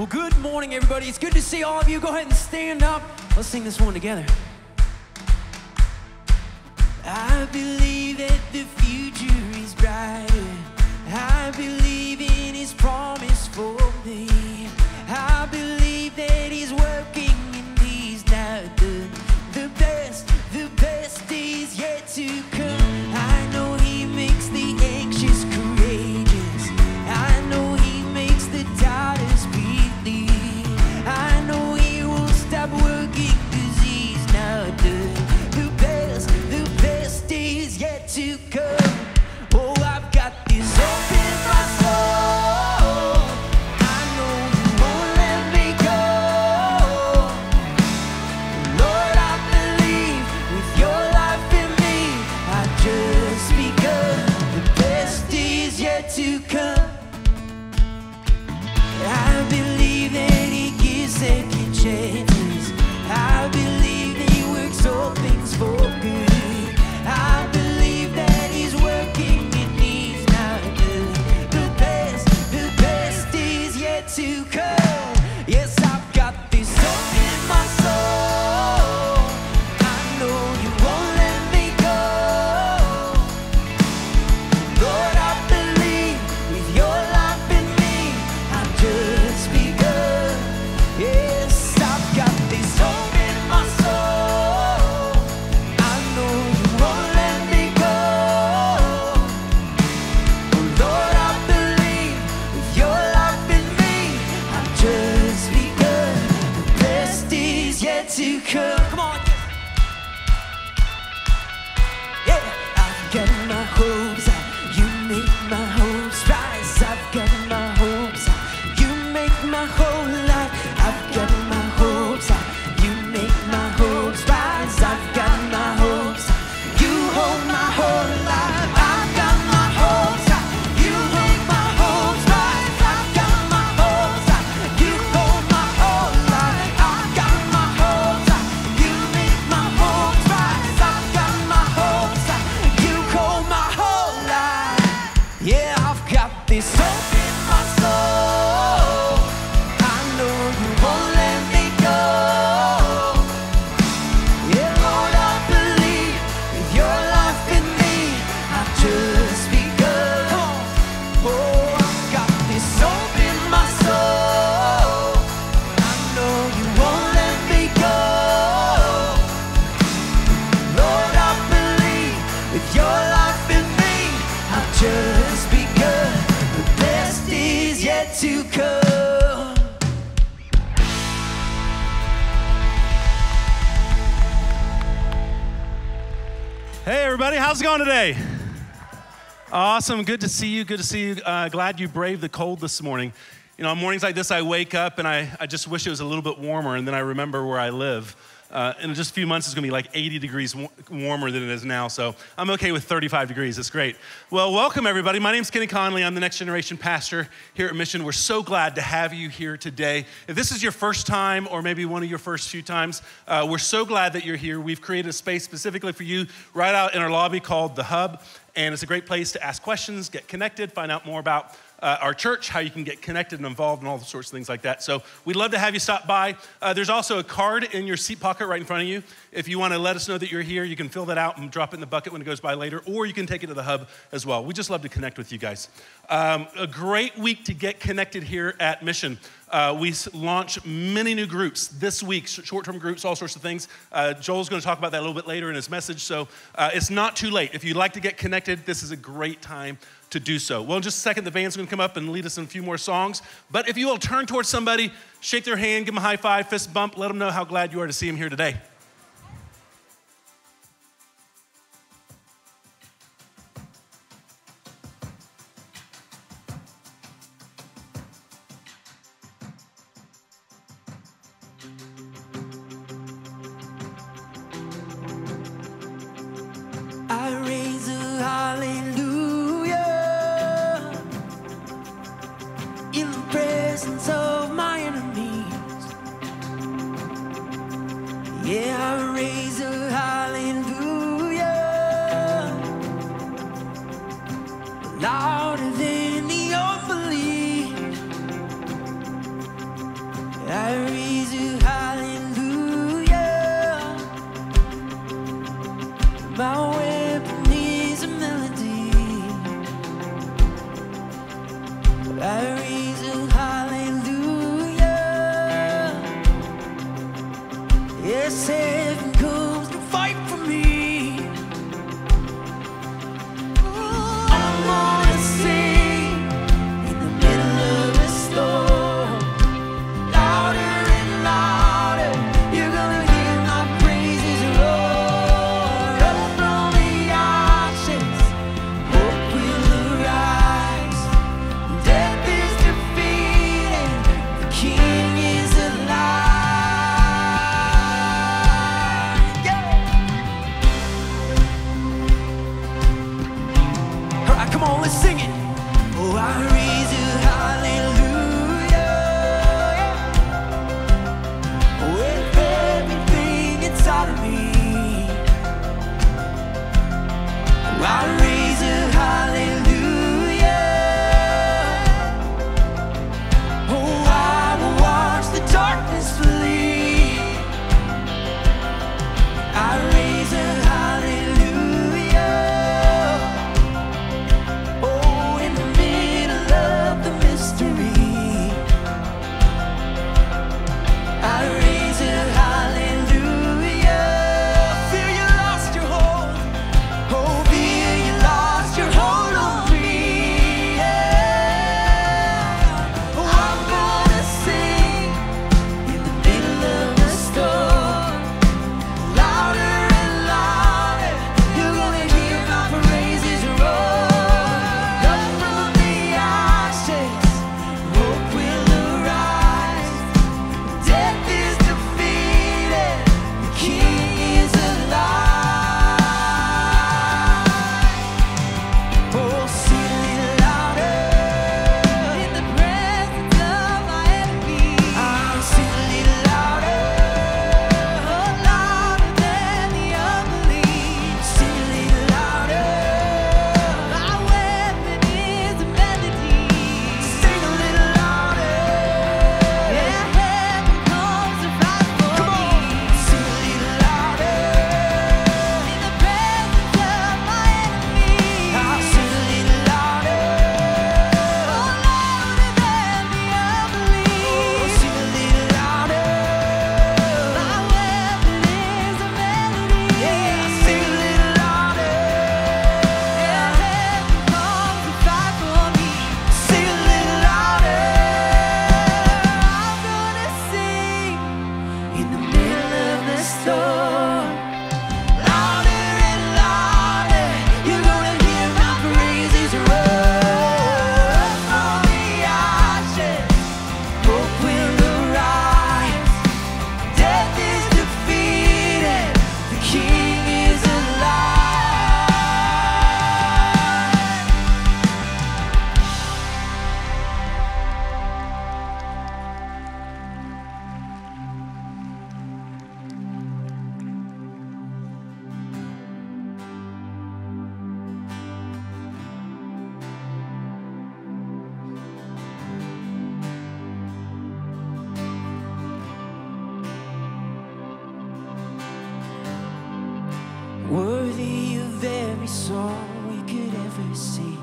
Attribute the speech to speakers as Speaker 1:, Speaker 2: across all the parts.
Speaker 1: Well, good morning, everybody. It's good to see all of you. Go ahead and stand up. Let's sing this one together. I believe that the future is brighter. I believe in His promise for me. I believe that He's working and He's not done. The best is yet to come. I know He makes the anxious courageous. I know He makes the doubters believe. I know He won't stop working 'cause He's not done. The best is yet to come. Oh, I've got this hope in my soul. I know You won't let me go. Lord, I believe with Your life in me, I just begun. The best is yet to come. I believe that He gives second chances. I believe that He works all things for good. I believe that He's working and He's not done. The best is yet to come. Yes, I've got this hope in my soul. I know You won't let me go. Lord, I believe with Your life in me, I've just begun. Yes, I've got this hope in my soul. I know You won't let me go. Oh Lord, I believe with Your life in me, I've just begun. The best is yet to come. Come on. Yeah, I've got my hopes up. You make my hopes rise. I've got my hopes up. You make my whole life. I've got my hopes up. You make my hopes rise. I've got my hopes up. You hold my whole life. I've got my hopes up. You make my hopes rise. I've got my hopes up. You hold my whole life. I've got my hopes up. You make my hopes rise. I've got my hopes up. You hold my whole life. Yeah, I've got this hope in my soul. I know You won't let me go. Yeah, Lord, I believe with Your life in me, I've just begun. Oh, I've got this hope in my soul. I know You won't let me go. Lord, I believe with Your life in me, I've just begun. The best is yet to come.
Speaker 2: Hey, everybody, how's it going today? Awesome, good to see you, good to see you. Glad you braved the cold this morning. You know, on mornings like this, I wake up and I just wish it was a little bit warmer, and then I remember where I live. In just a few months, it's gonna be like 80 degrees warmer than it is now, so I'm okay with 35 degrees, it's great. Well, welcome everybody. My name's Kenny Conley. I'm the Next Generation Pastor here at Mission. We're so glad to have you here today. If this is your first time or maybe one of your first few times, we're so glad that you're here. We've created a space specifically for you right out in our lobby called The Hub, and it's a great place to ask questions, get connected, find out more about our church, how you can get connected and involved and all sorts of things like that. So we'd love to have you stop by. There's also a card in your seat pocket right in front of you. If you want to let us know that you're here, you can fill that out and drop it in the bucket when it goes by later, or you can take it to the Hub as well. We just love to connect with you guys. A great week to get connected here at Mission. We launch many new groups this week, short-term groups, all sorts of things. Joel's going to talk about that a little bit later in his message, so it's not too late. If you'd like to get connected, this is a great time to do so. Well, in just a second, the band's going to come up and lead us in a few more songs. But if you will turn towards somebody, shake their hand, give them a high five, fist bump, let them know how glad you are to see them here today.
Speaker 1: I raise a hallelujah in the presence of my enemies. Yeah, I raise a hallelujah louder than the unbelief. I raise a hallelujah. My weapon is a melody. I raise a hallelujah. Yes, heaven comes to fight for me. I'm gonna sing in the middle of a storm. Louder and louder, you're gonna hear my praises roar. Up from the ashes, hope will arise. Death is defeated, the King is alive. Yeah. All right, come on, let's sing it. Oh, I raise a hallelujah. With everything inside of me, I raise a hallelujah. Oh, I will watch the darkness flee. I raise a hallelujah. Oh, in the middle of the mystery, I raise a hallelujah. Fear you lost your hold. Oh, fear you lost your hold on me. Yeah. Oh, I'm gonna sing in the middle of the storm. Louder and louder, you're gonna hear my praises roar. Up from the ashes, hope will arise. Death is defeated, the King is alive. Oh, sing a little louder in the presence of my enemy. I'll sing a little louder, oh, louder than the unbelief. Sing a little louder, my weapon is a melody. Sing a little louder, yeah, heaven comes to fight for me. Sing a little louder in the presence of my enemy. I'll sing a little louder, oh, louder than the unbelief. Sing a little louder, my weapon is a melody. Yeah, sing a little louder, yeah, heaven comes to fight for me. Sing a little louder, I'm gonna sing in the middle of the storm. Louder and louder, you're gonna hear my praises roar. Up from the ashes, hope will arise. Death is defeated, the King is alive. Worthy of every song we could ever sing,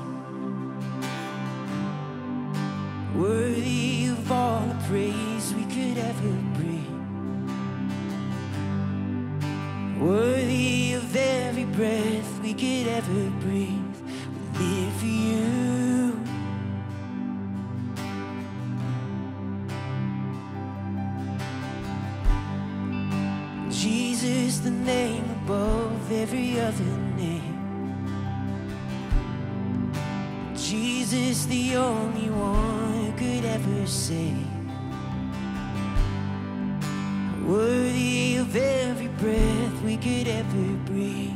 Speaker 1: worthy of all the praise we could ever bring, worthy of every breath we could ever breathe. We live for you. Jesus, the name above every other name. Jesus, the only one who could ever save. Worthy of every breath we could ever breathe.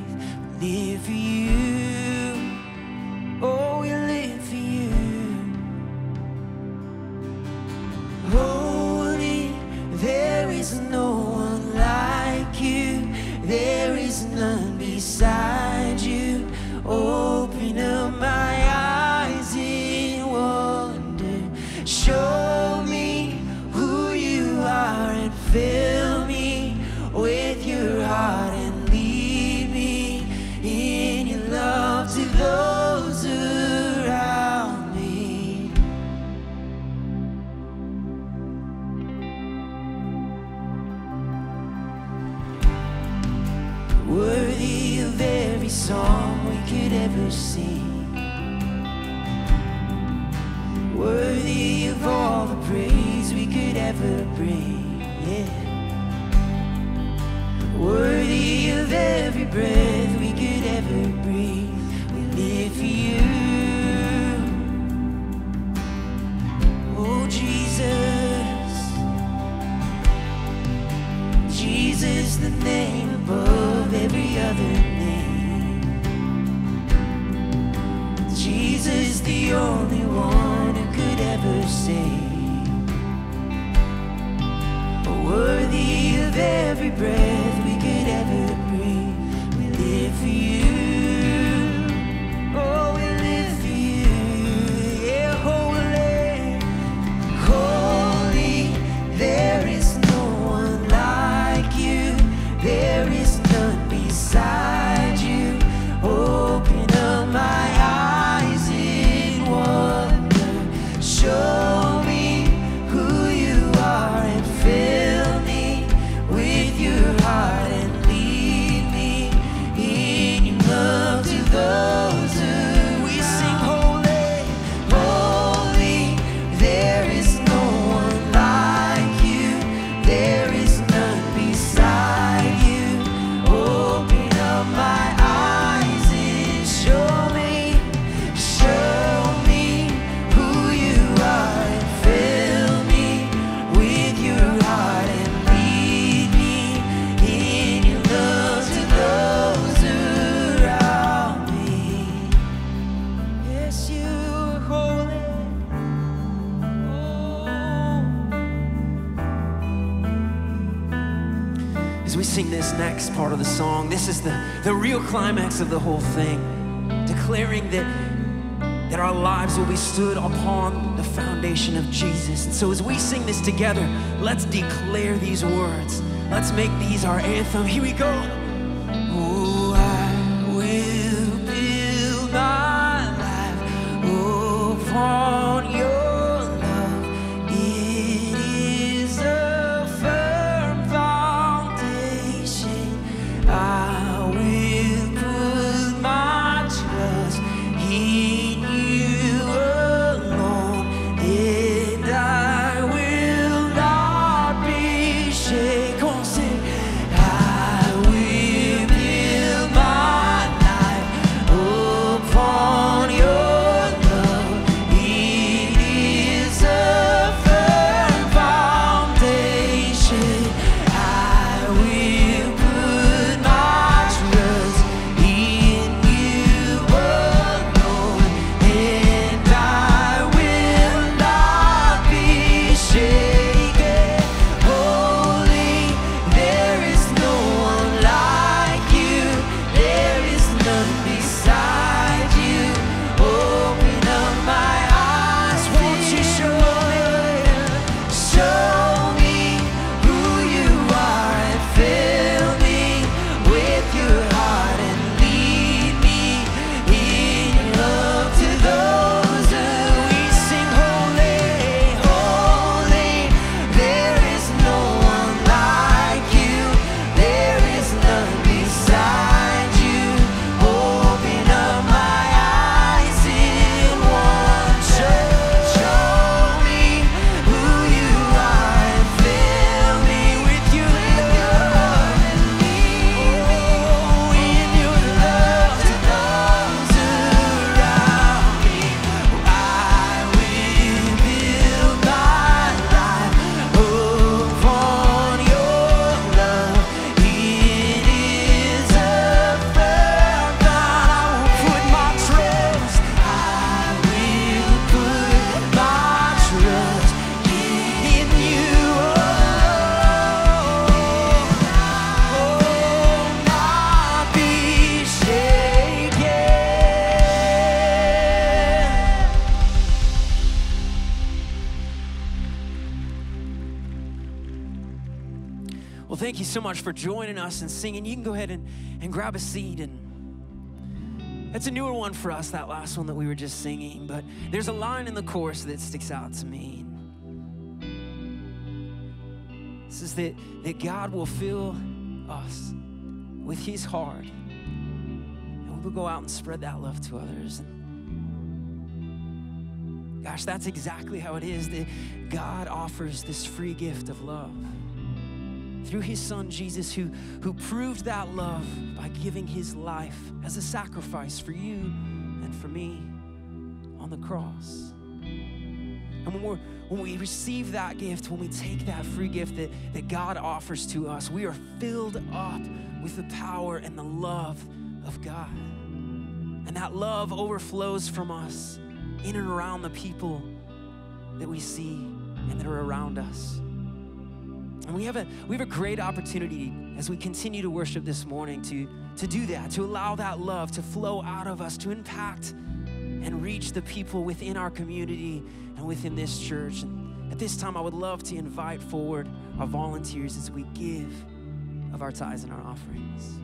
Speaker 1: We live for you. Oh, we live for you. Holy, there is no one like you. There is none beside you. Open up my eyes in wonder. Show me who you song we could ever sing. Worthy of all the praise we could ever bring, yeah. Worthy of every breath we could ever breathe. We live for you. Oh, Jesus. Jesus, the name above every other name. Jesus, the only one who could ever save. Worthy of every breath we could ever breathe. We live for you. Oh, we live for you. Yeah, holy, holy. There is no one like you. There is none beside you. Open up my eyes in wonder. Show me who you are and fill me with your heart and lead me in your love to those who we sing holy, holy. There is no one like you. There is none beside you. Open up my eyes and show me who you are and fill me with your heart and lead me in your love to those around me. Yes, you are holy. As we sing this next part of the song, this is the real climax of the whole thing, declaring that our lives will be stood upon the foundation of Jesus. And so as we sing this together, let's declare these words. Let's make these our anthem. Here we go. Oh, I will build my life upon your love. It is a firm foundation. I will put my trust in you alone, and I will not be shaken. Come on, sing. I will build my life upon your love. It is a firm foundation. I will put my trust in you alone, and I will not be shaken. Holy, there is no one like you. There is none beside you. Open up my eyes, won't you show me who you are and fill me with your heart and lead me in your love to those who we sing holy, holy. There is no one like you. There is none beside you. Open up my eyes in wonder. Show me who you are and fill me with your love and lead me in your love to those around me. I will build my life upon your love. It is a firm ground. I will put my trust. I will put my trust in you alone. Not be shaken. Well, thank you so much for joining us and singing. You can go ahead and grab a seat. And it's a newer one for us, that last one that we were just singing. But there's a line in the chorus that sticks out to me. It says that God will fill us with his heart. we'll go out and spread that love to others. And gosh, that's exactly how it is that God offers this free gift of love through his son Jesus, who proved that love by giving his life as a sacrifice for you and for me on the cross. And when we receive that gift, when we take that free gift that God offers to us, we are filled up with the power and the love of God. And that love overflows from us in and around the people that we see and that are around us. And we have a great opportunity as we continue to worship this morning to do that, to allow that love to flow out of us, to impact and reach the people within our community and within this church. And at this time, I would love to invite forward our volunteers as we give of our tithes and our offerings.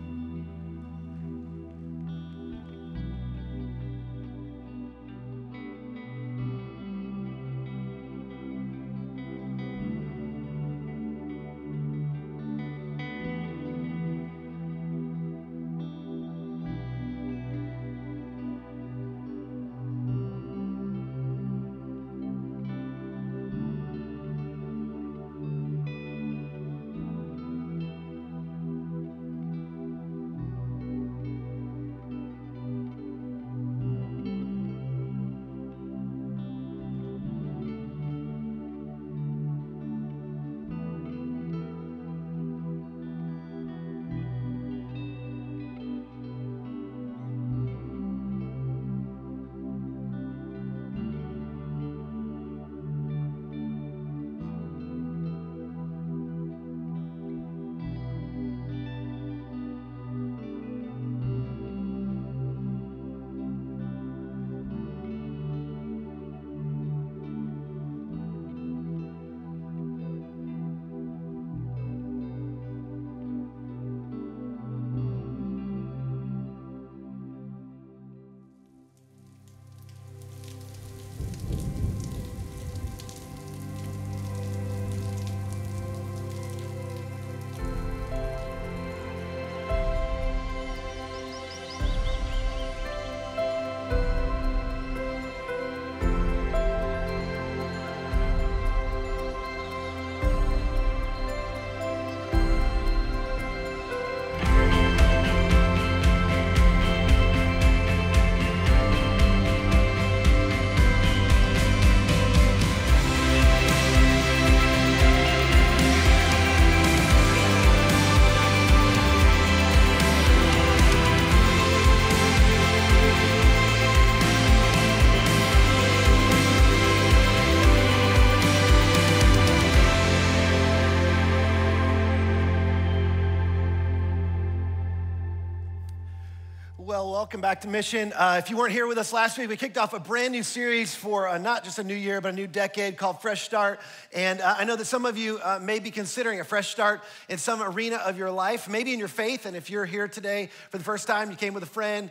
Speaker 3: Well, welcome back to Mission. If you weren't here with us last week, we kicked off a brand new series for not just a new year, but a new decade called Fresh Start. And I know that some of you may be considering a fresh start in some arena of your life, maybe in your faith. And if you're here today for the first time, you came with a friend,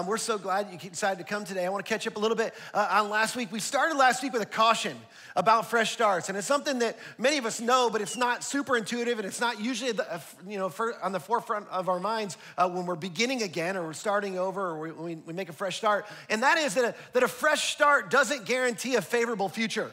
Speaker 3: we're so glad you decided to come today. I want to catch up a little bit on last week. We started last week with a caution about fresh starts. And it's something that many of us know, but it's not super intuitive, and it's not usually on the forefront of our minds when we're beginning again, or we're starting over, or we make a fresh start. And that is that a fresh start doesn't guarantee a favorable future.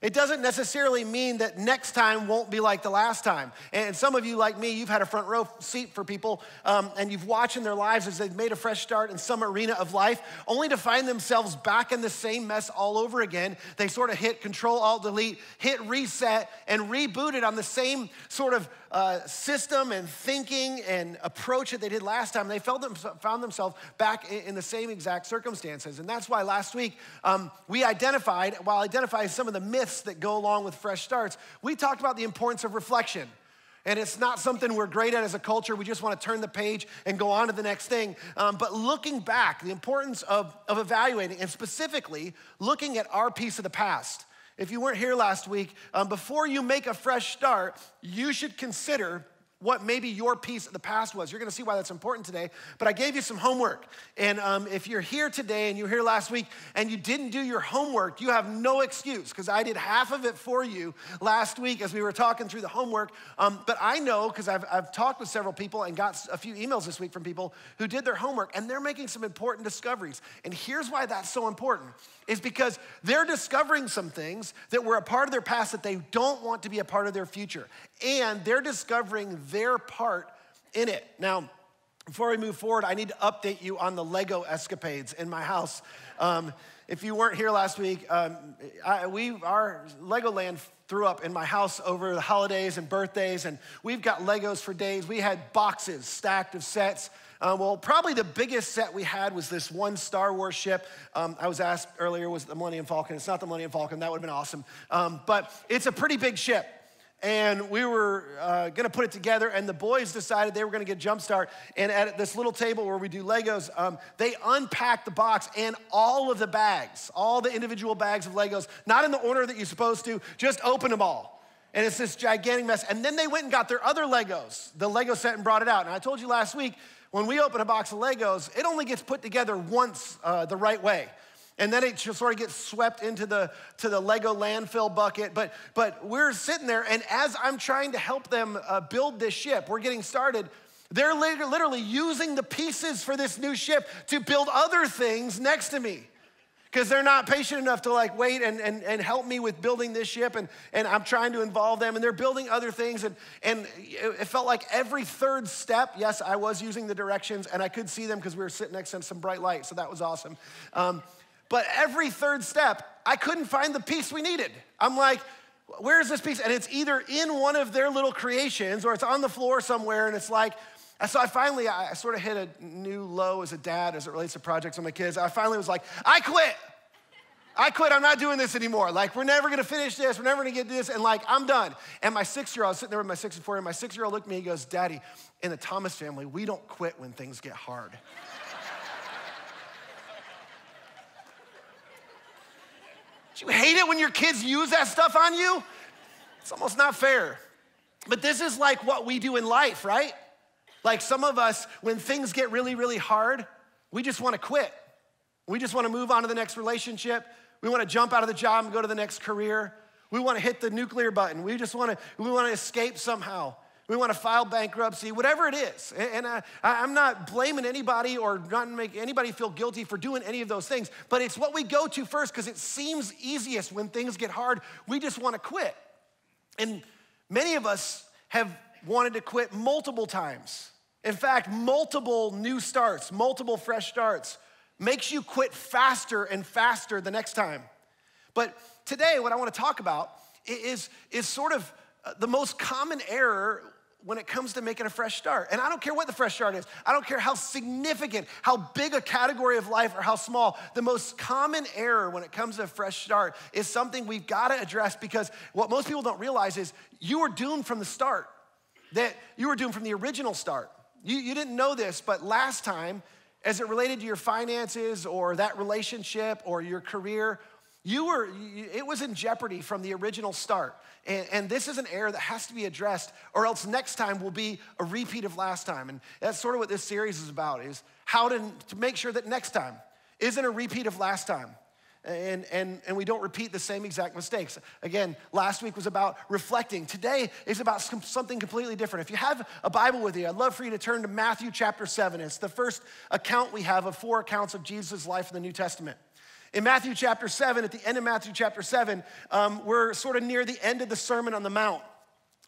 Speaker 3: It doesn't necessarily mean that next time won't be like the last time. And some of you, like me, you've had a front row seat for people, and you've watched in their lives as they've made a fresh start in some arena of life, only to find themselves back in the same mess all over again. They sort of hit Control-Alt-Delete, hit reset, and rebooted on the same sort of system and thinking and approach that they did last time. They found themselves back in the same exact circumstances. And that's why last week we identified some of the myths that go along with fresh starts. We talked about the importance of reflection. And it's not something we're great at as a culture. We just want to turn the page and go on to the next thing. But looking back, the importance of evaluating, and specifically looking at our piece of the past. If you weren't here last week, before you make a fresh start, you should consider what maybe your piece of the past was. You're gonna see why that's important today, but I gave you some homework. And if you're here today and you were here last week and you didn't do your homework, you have no excuse, because I did half of it for you last week as we were talking through the homework. But I know, because I've talked with several people and got a few emails this week from people who did their homework, and they're making some important discoveries. And here's why that's so important, is because they're discovering some things that were a part of their past that they don't want to be a part of their future. And they're discovering their part in it. Now, before we move forward, I need to update you on the Lego escapades in my house. If you weren't here last week, our Legoland threw up in my house over the holidays and birthdays, and we've got Legos for days. We had boxes stacked of sets. Well, probably the biggest set we had was this one Star Wars ship. I was asked earlier, was it the Millennium Falcon? It's not the Millennium Falcon. That would have been awesome. But it's a pretty big ship. And we were gonna put it together, and the boys decided they were gonna get Jumpstart. And at this little table where we do Legos, they unpacked the box and all of the bags, all the individual bags of Legos, not in the order that you're supposed to, just open them all. And it's this gigantic mess. And then they went and got their other Legos, the Lego set, and brought it out. And I told you last week, when we open a box of Legos, it only gets put together once the right way. And then it just sort of gets swept into the Lego landfill bucket. But we're sitting there, and as I'm trying to help them build this ship, we're getting started, they're literally using the pieces for this new ship to build other things next to me, because they're not patient enough to like wait and help me with building this ship, and I'm trying to involve them, and they're building other things, and it felt like every third step, yes, I was using the directions, and I could see them because we were sitting next to some bright light, so that was awesome. But every third step, I couldn't find the piece we needed. I'm like, where's this piece? And it's either in one of their little creations or it's on the floor somewhere, and it's like, so I sort of hit a new low as a dad as it relates to projects with my kids. I finally was like, I quit, I'm not doing this anymore. Like, we're never gonna finish this, we're never gonna get this, and like, I'm done. And my 6-year-old, I was sitting there with my 6 and 4, and my 6-year-old looked at me, he goes, Daddy, in the Thomas family, we don't quit when things get hard. Do you hate it when your kids use that stuff on you? It's almost not fair. But this is like what we do in life, right? Like some of us, when things get really, really hard, we just want to quit. We just want to move on to the next relationship. We want to jump out of the job and go to the next career. We want to hit the nuclear button. We want to escape somehow. We want to file bankruptcy, whatever it is. And I'm not blaming anybody or not make anybody feel guilty for doing any of those things, but it's what we go to first because it seems easiest when things get hard. We just want to quit. And many of us have wanted to quit multiple times. In fact, multiple new starts, multiple fresh starts makes you quit faster and faster the next time. But today, what I want to talk about is sort of the most common error when it comes to making a fresh start. And I don't care what the fresh start is. I don't care how significant, how big a category of life or how small. The most common error when it comes to a fresh start is something we've got to address, because what most people don't realize is you were doomed from the start. That you were doomed from the original start. You didn't know this, but last time, as it related to your finances or that relationship or your career, it was in jeopardy from the original start. And this is an error that has to be addressed, or else next time will be a repeat of last time. And that's sort of what this series is about, is how to make sure that next time isn't a repeat of last time. And we don't repeat the same exact mistakes. Again, last week was about reflecting. Today is about something completely different. If you have a Bible with you, I'd love for you to turn to Matthew chapter 7. It's the first account we have of 4 accounts of Jesus' life in the New Testament. In Matthew chapter 7, at the end of Matthew chapter 7, we're sort of near the end of the Sermon on the Mount.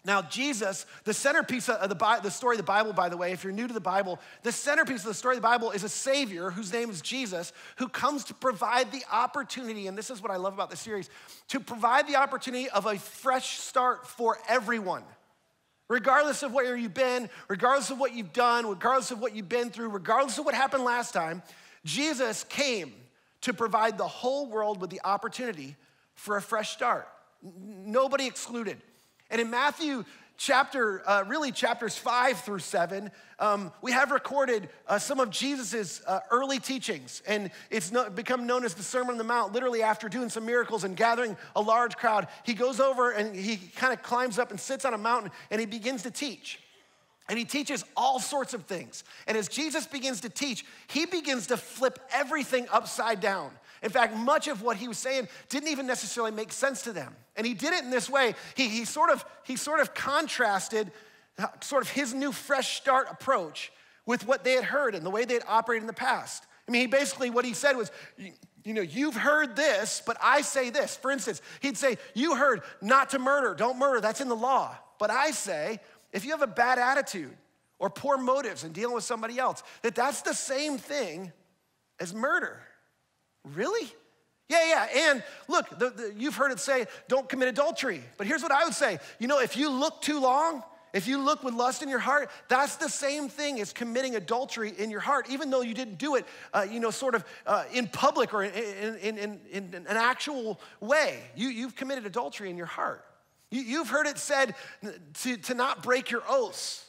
Speaker 3: Now, Jesus, the centerpiece of the story of the Bible, by the way, if you're new to the Bible, the centerpiece of the story of the Bible is a Savior whose name is Jesus, who comes to provide the opportunity, and this is what I love about this series, to provide the opportunity of a fresh start for everyone. Regardless of where you've been, regardless of what you've done, regardless of what you've been through, regardless of what happened last time, Jesus came to provide the whole world with the opportunity for a fresh start. Nobody excluded. And in Matthew chapters 5 through 7, we have recorded some of Jesus's early teachings. And it's become known as the Sermon on the Mount. Literally, after doing some miracles and gathering a large crowd, he goes over and he kind of climbs up and sits on a mountain and he begins to teach. And he teaches all sorts of things. And as Jesus begins to teach, he begins to flip everything upside down. In fact, much of what he was saying didn't even necessarily make sense to them. And he did it in this way. He sort of contrasted sort of his new fresh start approach with what they had heard and the way they had operated in the past. I mean, what he said was, you've heard this, but I say this. For instance, he'd say, you heard not to murder, don't murder, that's in the law. But I say, if you have a bad attitude or poor motives in dealing with somebody else, that's the same thing as murder. Really? Yeah. And look, you've heard it say, don't commit adultery. But here's what I would say. If you look too long, if you look with lust in your heart, that's the same thing as committing adultery in your heart, even though you didn't do it, in public or in an actual way. You've committed adultery in your heart. You've heard it said to not break your oaths.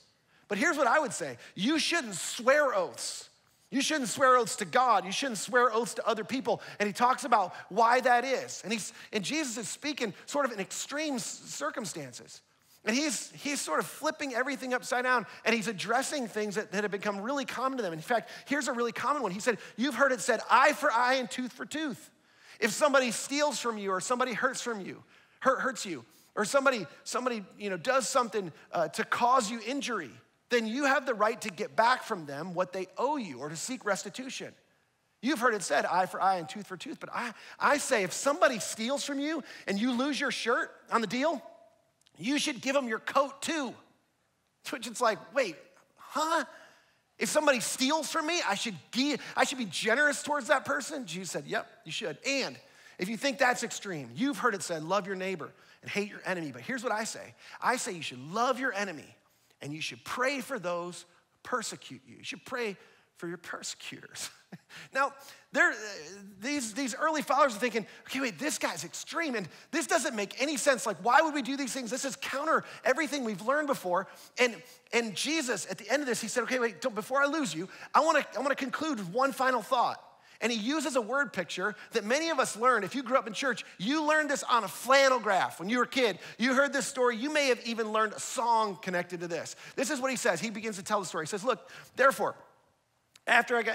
Speaker 3: But here's what I would say. You shouldn't swear oaths. You shouldn't swear oaths to God. You shouldn't swear oaths to other people. And he talks about why that is. And Jesus is speaking sort of in extreme circumstances. And he's sort of flipping everything upside down, and he's addressing things that have become really common to them. In fact, here's a really common one. He said, you've heard it said, eye for eye and tooth for tooth. If somebody steals from you or somebody hurts you, or somebody does something to cause you injury, then you have the right to get back from them what they owe you or to seek restitution. You've heard it said, eye for eye and tooth for tooth. But I say, if somebody steals from you and you lose your shirt on the deal, you should give them your coat too. Which it's like, wait, huh? If somebody steals from me, I should be generous towards that person? Jesus said, yep, you should. And if you think that's extreme, you've heard it said, love your neighbor and hate your enemy. But here's what I say. I say you should love your enemy and you should pray for those who persecute you. You should pray for your persecutors. Now, these early followers are thinking, okay, wait, this guy's extreme, and this doesn't make any sense. Like, why would we do these things? This is counter everything we've learned before. And Jesus, at the end of this, he said, okay, wait, before I lose you, I want to conclude with one final thought. And he uses a word picture that many of us learned. If you grew up in church, you learned this on a flannel graph when you were a kid. You heard this story. You may have even learned a song connected to this. This is what he says. He begins to tell the story. He says, look, therefore,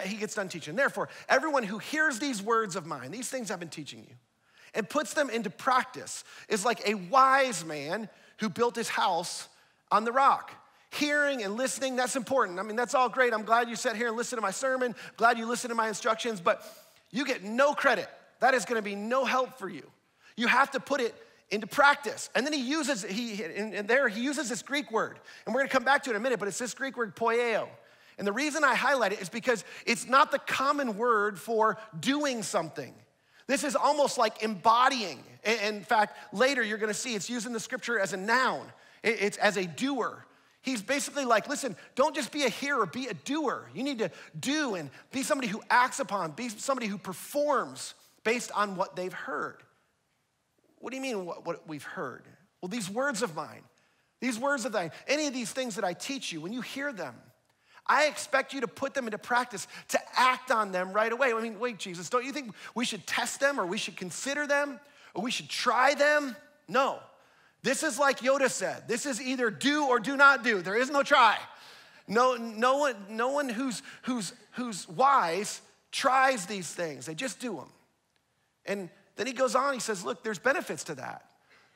Speaker 3: he gets done teaching. Therefore, everyone who hears these words of mine, these things I've been teaching you, and puts them into practice is like a wise man who built his house on the rock. Hearing and listening, that's important. I mean, that's all great. I'm glad you sat here and listened to my sermon. Glad you listened to my instructions, but you get no credit. That is gonna be no help for you. You have to put it into practice. And then he uses this Greek word, and we're gonna come back to it in a minute, but it's this Greek word, poieo. And the reason I highlight it is because it's not the common word for doing something. This is almost like embodying. In fact, later you're gonna see it's used in the scripture as a noun. It's as a doer. He's basically like, listen, don't just be a hearer, be a doer. You need to do and be somebody who acts upon, be somebody who performs based on what they've heard. What do you mean what we've heard? Well, these words of mine, these words of thine, any of these things that I teach you, when you hear them, I expect you to put them into practice, to act on them right away. I mean, wait, Jesus, don't you think we should test them or we should consider them or we should try them? No. This is like Yoda said. This is either do or do not do. There is no try. No one who's wise tries these things. They just do them. And then he goes on, he says, look, there's benefits to that.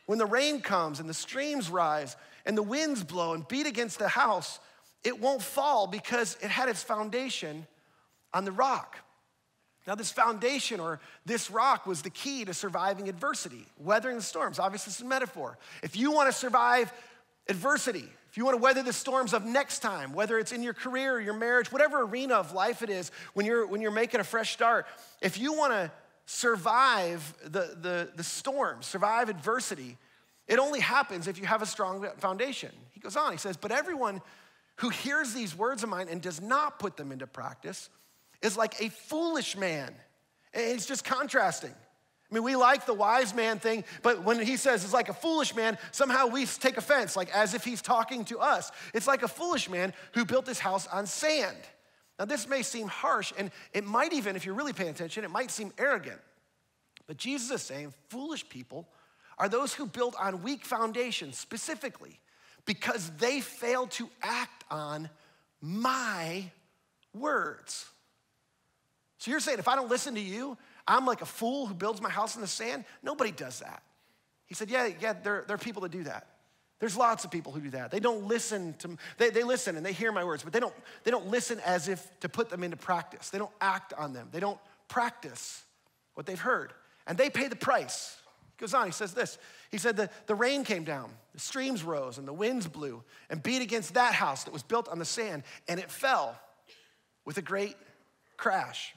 Speaker 3: When the rain comes and the streams rise and the winds blow and beat against the house, it won't fall because it had its foundation on the rock. Now, this foundation or this rock was the key to surviving adversity, weathering the storms. Obviously, this is a metaphor. If you want to survive adversity, if you want to weather the storms of next time, whether it's in your career or your marriage, whatever arena of life it is, when you're making a fresh start, if you want to survive the storms, survive adversity, it only happens if you have a strong foundation. He goes on, he says, but everyone who hears these words of mine and does not put them into practice is like a foolish man. And it's just contrasting. I mean, we like the wise man thing, but when he says it's like a foolish man, somehow we take offense, like as if he's talking to us. It's like a foolish man who built his house on sand. Now, this may seem harsh, and it might even, if you're really paying attention, it might seem arrogant. But Jesus is saying foolish people are those who build on weak foundations, specifically because they failed to act on my words. So you're saying if I don't listen to you, I'm like a fool who builds my house in the sand? Nobody does that. He said, yeah, there are people that do that. There's lots of people who do that. They don't listen to, they listen and they hear my words, but they don't listen as if to put them into practice. They don't act on them. They don't practice what they've heard. And they pay the price. He goes on, he says this. He said the rain came down, the streams rose, and the winds blew and beat against that house that was built on the sand, and it fell with a great crash.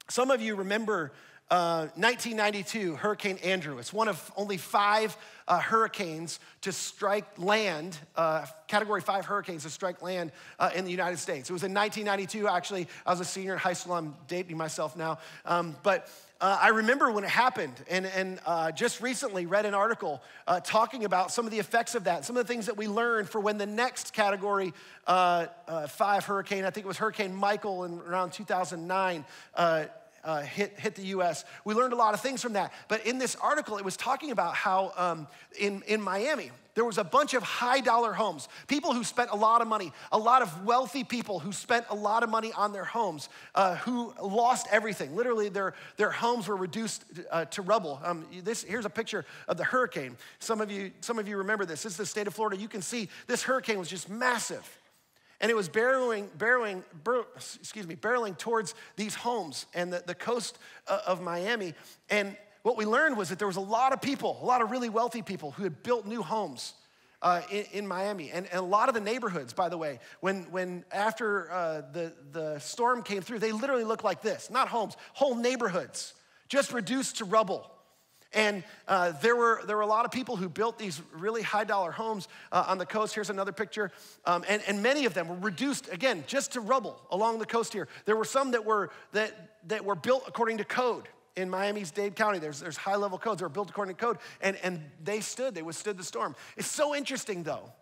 Speaker 3: Some of you remember 1992, Hurricane Andrew. It's one of only 5 hurricanes to strike land, Category 5 hurricanes to strike land in the United States. It was in 1992, actually. I was a senior in high school. I'm dating myself now. But I remember when it happened, and just recently read an article talking about some of the effects of that, some of the things that we learned for when the next Category 5 hurricane, I think it was Hurricane Michael in around 2009, hit the U.S. We learned a lot of things from that. But in this article, it was talking about how in Miami, there was a bunch of high-dollar homes, people who spent a lot of money, a lot of wealthy people who spent a lot of money on their homes, who lost everything. Literally, their homes were reduced to rubble. Here's a picture of the hurricane. Some of you remember this. This is the state of Florida. You can see this hurricane was just massive. And it was barreling towards these homes and the coast of Miami. And what we learned was that there was a lot of people, a lot of really wealthy people who had built new homes in Miami. And a lot of the neighborhoods, by the way, when after the storm came through, they literally looked like this. Not homes, whole neighborhoods, just reduced to rubble. And there were a lot of people who built these really high-dollar homes on the coast. Here's another picture. And many of them were reduced, again, just to rubble along the coast here. There were some that were built according to code. In Miami-Dade County, there's high-level codes that were built according to code, and they withstood the storm. It's so interesting, though,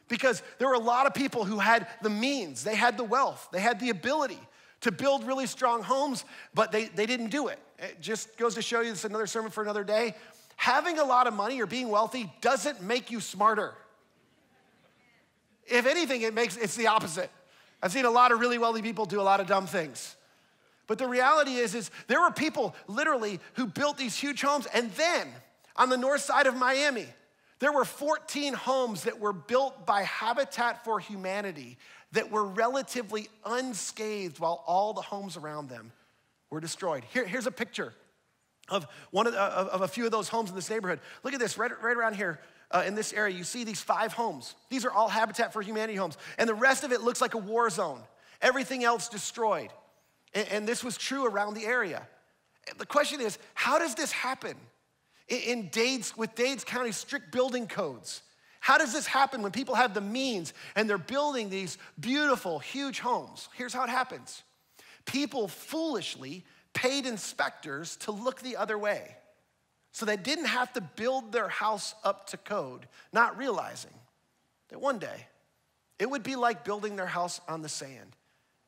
Speaker 3: because there were a lot of people who had the means, they had the wealth, they had the ability to build really strong homes, but they didn't do it. It just goes to show you, this is another sermon for another day. Having a lot of money or being wealthy doesn't make you smarter. If anything, it's the opposite. I've seen a lot of really wealthy people do a lot of dumb things. But the reality is there were people literally who built these huge homes, and then on the north side of Miami, there were 14 homes that were built by Habitat for Humanity that were relatively unscathed while all the homes around them were destroyed. Here's a picture of a few of those homes in this neighborhood. Look at this, right around here in this area, you see these 5 homes. These are all Habitat for Humanity homes, and the rest of it looks like a war zone. Everything else destroyed. And this was true around the area. The question is, how does this happen with Dades County's strict building codes? How does this happen when people have the means and they're building these beautiful, huge homes? Here's how it happens. People foolishly paid inspectors to look the other way so they didn't have to build their house up to code, not realizing that one day it would be like building their house on the sand,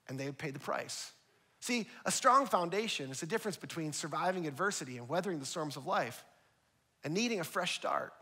Speaker 3: and they would pay the price. See, a strong foundation is the difference between surviving adversity and weathering the storms of life and needing a fresh start.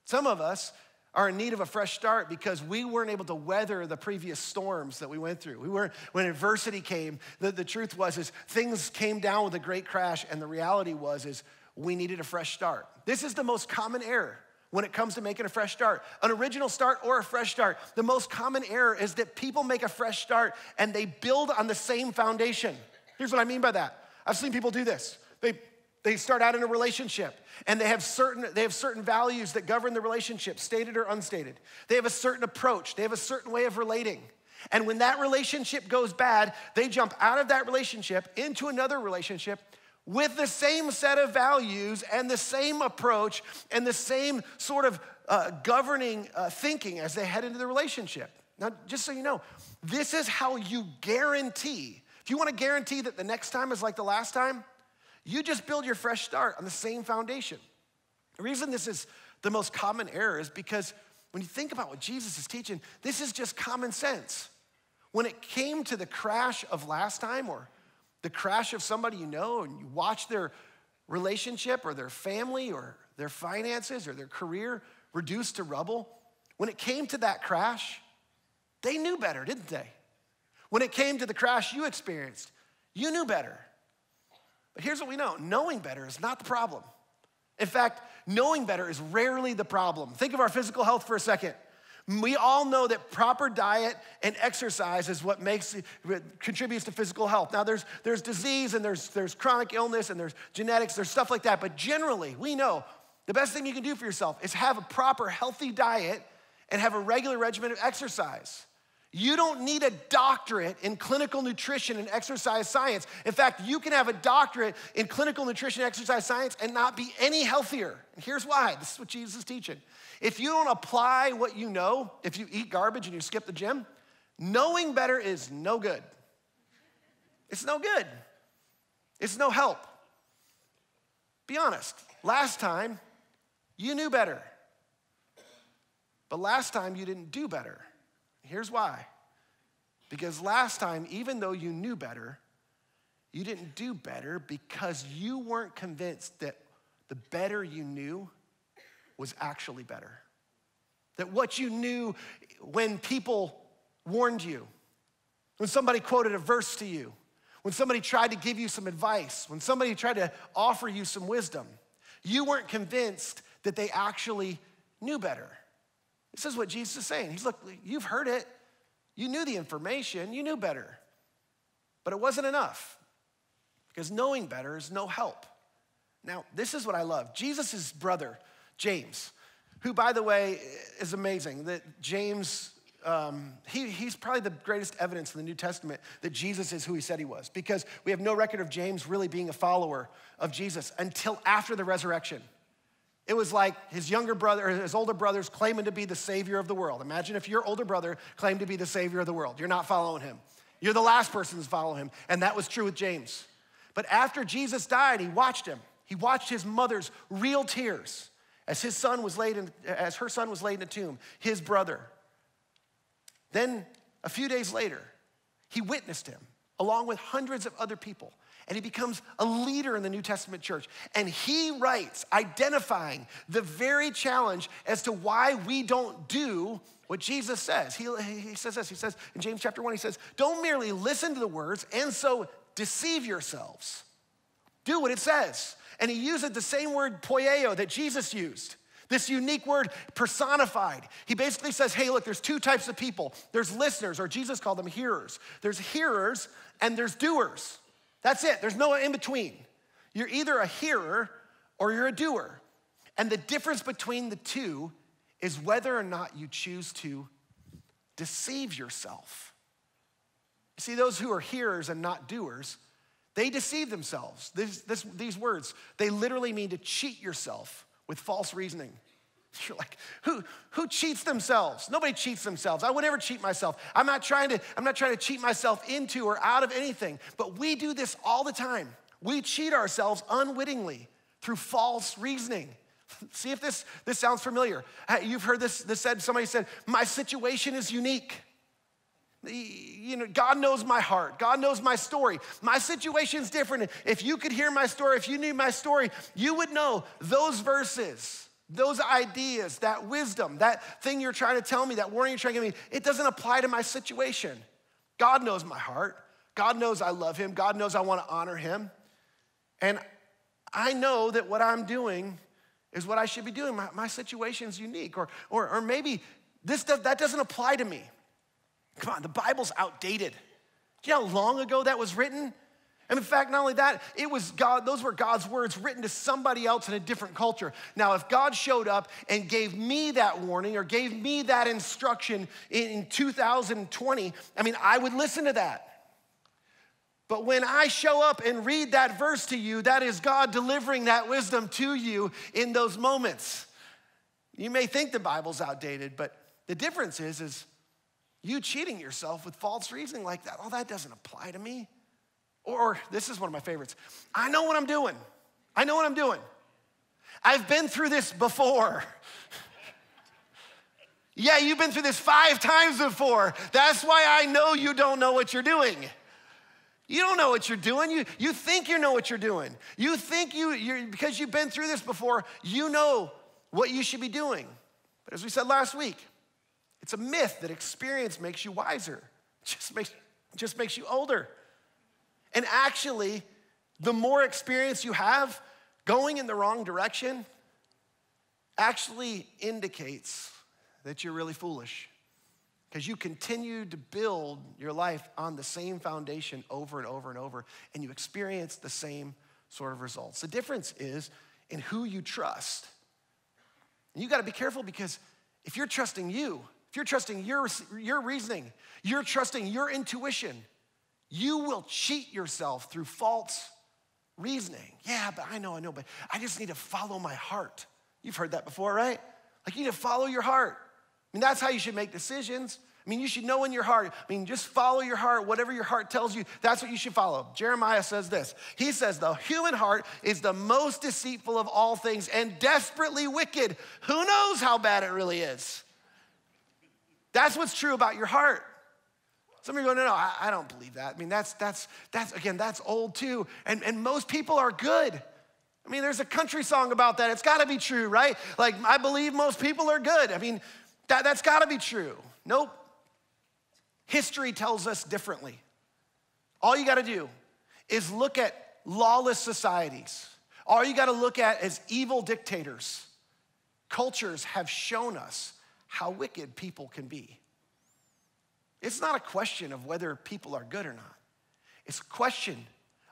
Speaker 3: Some of us are in need of a fresh start because we weren't able to weather the previous storms that we went through. When adversity came, the truth was things came down with a great crash, and the reality was we needed a fresh start. This is the most common error when it comes to making a fresh start. An original start or a fresh start. The most common error is that people make a fresh start and they build on the same foundation. Here's what I mean by that. I've seen people do this. They start out in a relationship and they have certain values that govern the relationship, stated or unstated. They have a certain approach. They have a certain way of relating. And when that relationship goes bad, they jump out of that relationship into another relationship with the same set of values and the same approach and the same sort of governing thinking as they head into the relationship. Now, just so you know, this is how you guarantee. If you want to guarantee that the next time is like the last time, you just build your fresh start on the same foundation. The reason this is the most common error is because when you think about what Jesus is teaching, this is just common sense. When it came to the crash of last time or the crash of somebody you know, and you watch their relationship or their family or their finances or their career reduced to rubble, when it came to that crash, they knew better, didn't they? When it came to the crash you experienced, you knew better. But here's what we know. Knowing better is not the problem. In fact, knowing better is rarely the problem. Think of our physical health for a second. We all know that proper diet and exercise is what contributes to physical health. Now, there's disease and there's chronic illness and there's genetics, there's stuff like that. But generally, we know the best thing you can do for yourself is have a proper, healthy diet and have a regular regimen of exercise. You don't need a doctorate in clinical nutrition and exercise science. In fact, you can have a doctorate in clinical nutrition and exercise science and not be any healthier. And here's why. This is what Jesus is teaching. If you don't apply what you know, if you eat garbage and you skip the gym, knowing better is no good. It's no good. It's no help. Be honest. Last time, you knew better. But last time, you didn't do better. Here's why. Because last time, even though you knew better, you didn't do better because you weren't convinced that the better you knew was actually better. That what you knew when people warned you, when somebody quoted a verse to you, when somebody tried to give you some advice, when somebody tried to offer you some wisdom, you weren't convinced that they actually knew better. This is what Jesus is saying. He's, look, you've heard it. You knew the information. You knew better. But it wasn't enough because knowing better is no help. Now, this is what I love. Jesus' brother, James, who, by the way, is amazing. That James, he's probably the greatest evidence in the New Testament that Jesus is who he said he was, because we have no record of James really being a follower of Jesus until after the resurrection. It was like his younger brother, or his older brothers claiming to be the savior of the world. Imagine if your older brother claimed to be the savior of the world. You're not following him. You're the last person to follow him. And that was true with James. But after Jesus died, he watched him. He watched his mother's real tears as her son was laid in a tomb, his brother. Then a few days later, he witnessed him along with hundreds of other people. And he becomes a leader in the New Testament church. And he writes, identifying the very challenge as to why we don't do what Jesus says. He says this, he says in James chapter 1, he says, don't merely listen to the words and so deceive yourselves. Do what it says. And he uses the same word poieo that Jesus used. This unique word, personified. He basically says, hey, look, there's two types of people. There's listeners, or Jesus called them hearers. There's hearers and there's doers. That's it. There's no in between. You're either a hearer or you're a doer. And the difference between the two is whether or not you choose to deceive yourself. You see, those who are hearers and not doers, they deceive themselves. These words, they literally mean to cheat yourself with false reasoning. You're like, who cheats themselves? Nobody cheats themselves. I would never cheat myself. I'm not trying to cheat myself into or out of anything. But we do this all the time. We cheat ourselves unwittingly through false reasoning. See if this sounds familiar. You've heard this said. Somebody said, my situation is unique. You know, God knows my heart. God knows my story. My situation's different. If you could hear my story, if you knew my story, you would know those verses, those ideas, that wisdom, that thing you're trying to tell me, that warning you're trying to give me, it doesn't apply to my situation. God knows my heart. God knows I love him. God knows I want to honor him. And I know that what I'm doing is what I should be doing. My situation's unique. Or maybe that doesn't apply to me. Come on, the Bible's outdated. Do you know how long ago that was written? And in fact, not only that, it was God, those were God's words written to somebody else in a different culture. Now, if God showed up and gave me that warning or gave me that instruction in 2020, I mean, I would listen to that. But when I show up and read that verse to you, that is God delivering that wisdom to you in those moments. You may think the Bible's outdated, but the difference is you cheating yourself with false reasoning like that. Oh, that doesn't apply to me. Or this is one of my favorites. I know what I'm doing. I know what I'm doing. I've been through this before. Yeah, you've been through this 5 times before. That's why I know you don't know what you're doing. You don't know what you're doing. You think you know what you're doing. You think you're because you've been through this before, you know what you should be doing. But as we said last week, It's a myth that experience makes you wiser. It just makes you older. And actually, the more experience you have, going in the wrong direction actually indicates that you're really foolish, because you continue to build your life on the same foundation over and over and over, and you experience the same sort of results. The difference is in who you trust. And you gotta be careful, because if you're trusting you, if you're trusting your reasoning, you're trusting your intuition, you will cheat yourself through false reasoning. Yeah, but I know, but I just need to follow my heart. You've heard that before, right? Like, you need to follow your heart. I mean, that's how you should make decisions. I mean, you should know in your heart. I mean, just follow your heart. Whatever your heart tells you, that's what you should follow. Jeremiah says this. He says, the human heart is the most deceitful of all things and desperately wicked. Who knows how bad it really is? That's what's true about your heart. Some of you go, no, I don't believe that. I mean, that's old too. And most people are good. I mean, there's a country song about that. It's gotta be true, right? Like, I believe most people are good. I mean, that's gotta be true. Nope. History tells us differently. All you gotta do is look at lawless societies. All you gotta look at is evil dictators. Cultures have shown us how wicked people can be. It's not a question of whether people are good or not. It's a question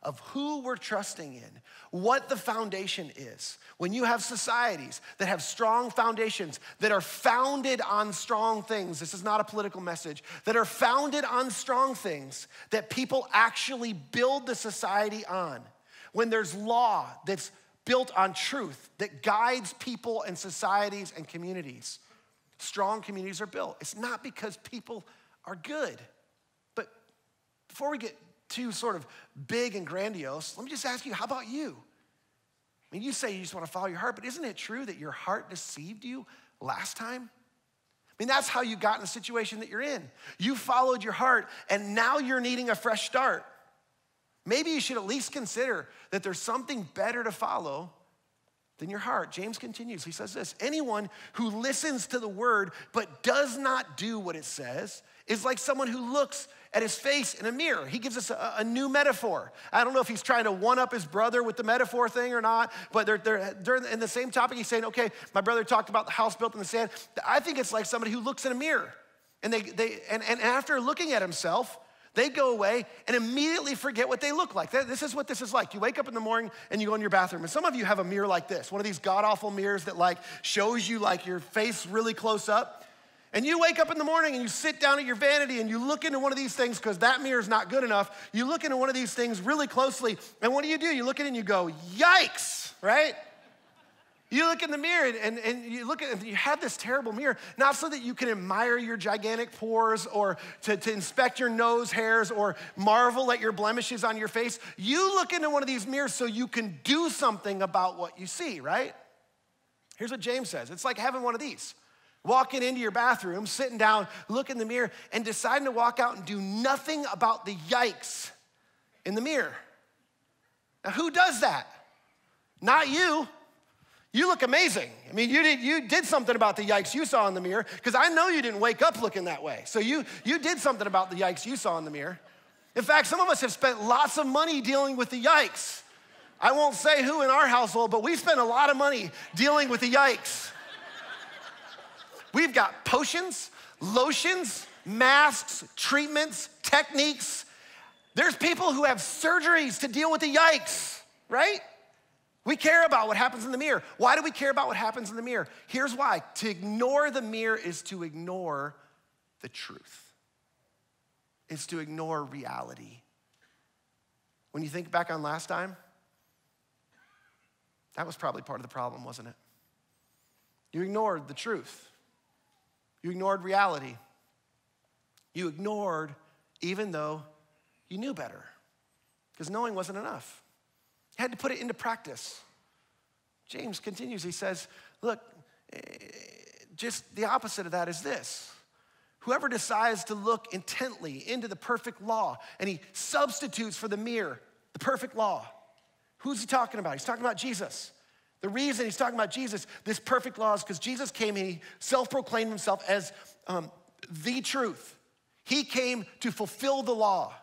Speaker 3: of who we're trusting in, what the foundation is. When you have societies that have strong foundations, that are founded on strong things, this is not a political message, that are founded on strong things that people actually build the society on. When there's law that's built on truth that guides people and societies and communities, strong communities are built. It's not because people are good. But before we get too sort of big and grandiose, let me just ask you, how about you? I mean, you say you just want to follow your heart, but isn't it true that your heart deceived you last time? I mean, that's how you got in the situation that you're in. You followed your heart, and now you're needing a fresh start. Maybe you should at least consider that there's something better to follow than your heart. James continues, he says this, anyone who listens to the word but does not do what it says is like someone who looks at his face in a mirror. He gives us a new metaphor. I don't know if he's trying to one-up his brother with the metaphor thing or not, but they're in the same topic. He's saying, okay, my brother talked about the house built in the sand. I think it's like somebody who looks in a mirror, and and after looking at himself, they go away and immediately forget what they look like. This is what this is like. You wake up in the morning and you go in your bathroom, and some of you have a mirror like this, one of these god-awful mirrors that like shows you like your face really close up. And you wake up in the morning and you sit down at your vanity and you look into one of these things because that mirror is not good enough. You look into one of these things really closely, and what do? You look at it and you go, yikes, right? You look in the mirror and you look at it, and you have this terrible mirror, not so that you can admire your gigantic pores or to inspect your nose hairs or marvel at your blemishes on your face. You look into one of these mirrors so you can do something about what you see, right? Here's what James says. It's like having one of these. Walking into your bathroom, sitting down, look in the mirror, and deciding to walk out and do nothing about the yikes in the mirror. Now, who does that? Not you. You look amazing. I mean, you did something about the yikes you saw in the mirror, because I know you didn't wake up looking that way. So you did something about the yikes you saw in the mirror. In fact, some of us have spent lots of money dealing with the yikes. I won't say who in our household, but we spent a lot of money dealing with the yikes. We've got potions, lotions, masks, treatments, techniques. There's people who have surgeries to deal with the yikes, right? We care about what happens in the mirror. Why do we care about what happens in the mirror? Here's why. To ignore the mirror is to ignore the truth. It's to ignore reality. When you think back on last time, that was probably part of the problem, wasn't it? You ignored the truth. You ignored reality. You ignored even though you knew better, because knowing wasn't enough. You had to put it into practice. James continues, he says, look, just the opposite of that is this. Whoever decides to look intently into the perfect law and he substitutes for the mirror, the perfect law, who's he talking about? He's talking about Jesus. The reason he's talking about Jesus, this perfect law, is because Jesus came and he self-proclaimed himself as the truth. He came to fulfill the law.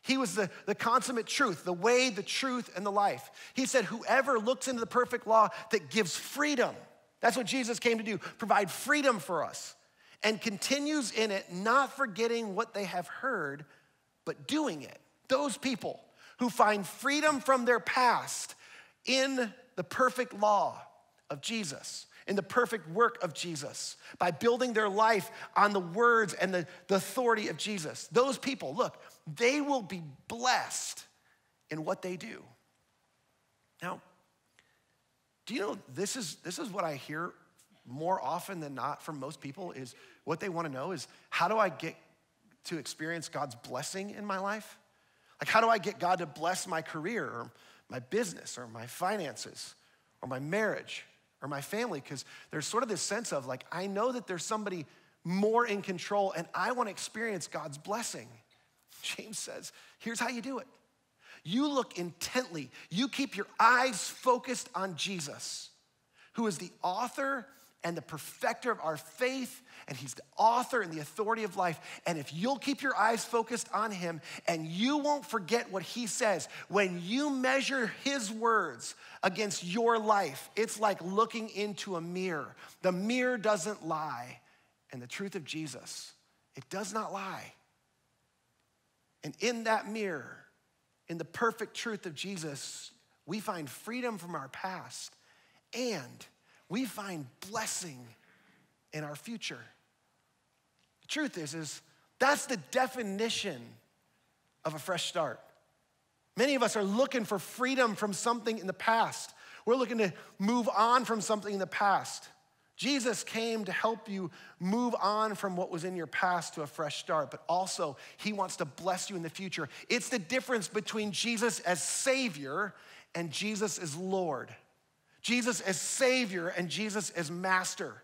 Speaker 3: He was the consummate truth, the way, the truth, and the life. He said, whoever looks into the perfect law that gives freedom, that's what Jesus came to do, provide freedom for us, and continues in it, not forgetting what they have heard, but doing it. Those people who find freedom from their past in the perfect law of Jesus, in the perfect work of Jesus, by building their life on the words and the authority of Jesus. Those people, look, they will be blessed in what they do. Now, do you know this is what I hear more often than not from most people is what they want to know is, how do I get to experience God's blessing in my life? Like, how do I get God to bless my career or my business or my finances or my marriage or my family? Because there's sort of this sense of like, I know that there's somebody more in control and I want to experience God's blessing. James says, here's how you do it. You look intently. You keep your eyes focused on Jesus, who is the author and the perfecter of our faith, and he's the author and the authority of life. And if you'll keep your eyes focused on him and you won't forget what he says, when you measure his words against your life, it's like looking into a mirror. The mirror doesn't lie. And the truth of Jesus, it does not lie. And in that mirror, in the perfect truth of Jesus, we find freedom from our past and we find blessing in our future. The truth is that's the definition of a fresh start. Many of us are looking for freedom from something in the past. We're looking to move on from something in the past. Jesus came to help you move on from what was in your past to a fresh start, but also he wants to bless you in the future. It's the difference between Jesus as Savior and Jesus as Lord. Jesus as Savior and Jesus as Master.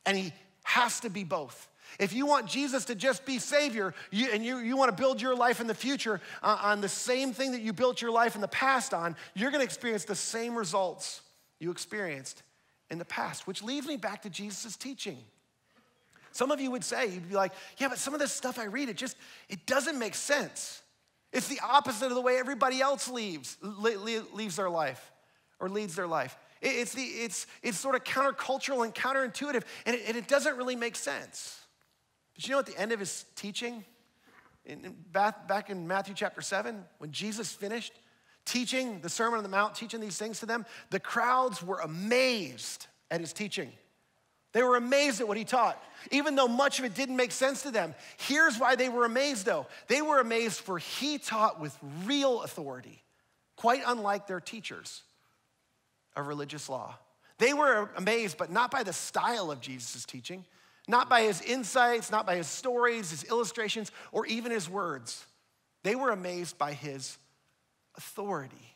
Speaker 3: And he has to be both. If you want Jesus to just be Savior you want to build your life in the future on the same thing that you built your life in the past on, you're going to experience the same results you experienced in the past, which leads me back to Jesus' teaching. Some of you would say, you'd be like, yeah, but some of this stuff I read, it doesn't make sense. It's the opposite of the way everybody else leaves their life or leads their life. It's sort of countercultural and counterintuitive, and it doesn't really make sense. But you know, at the end of his teaching, back in Matthew chapter 7, when Jesus finished teaching the Sermon on the Mount, teaching these things to them, the crowds were amazed at his teaching. They were amazed at what he taught, even though much of it didn't make sense to them. Here's why they were amazed, though. They were amazed for he taught with real authority, quite unlike their teachers of religious law. They were amazed, but not by the style of Jesus' teaching, not by his insights, not by his stories, his illustrations, or even his words. They were amazed by his authority,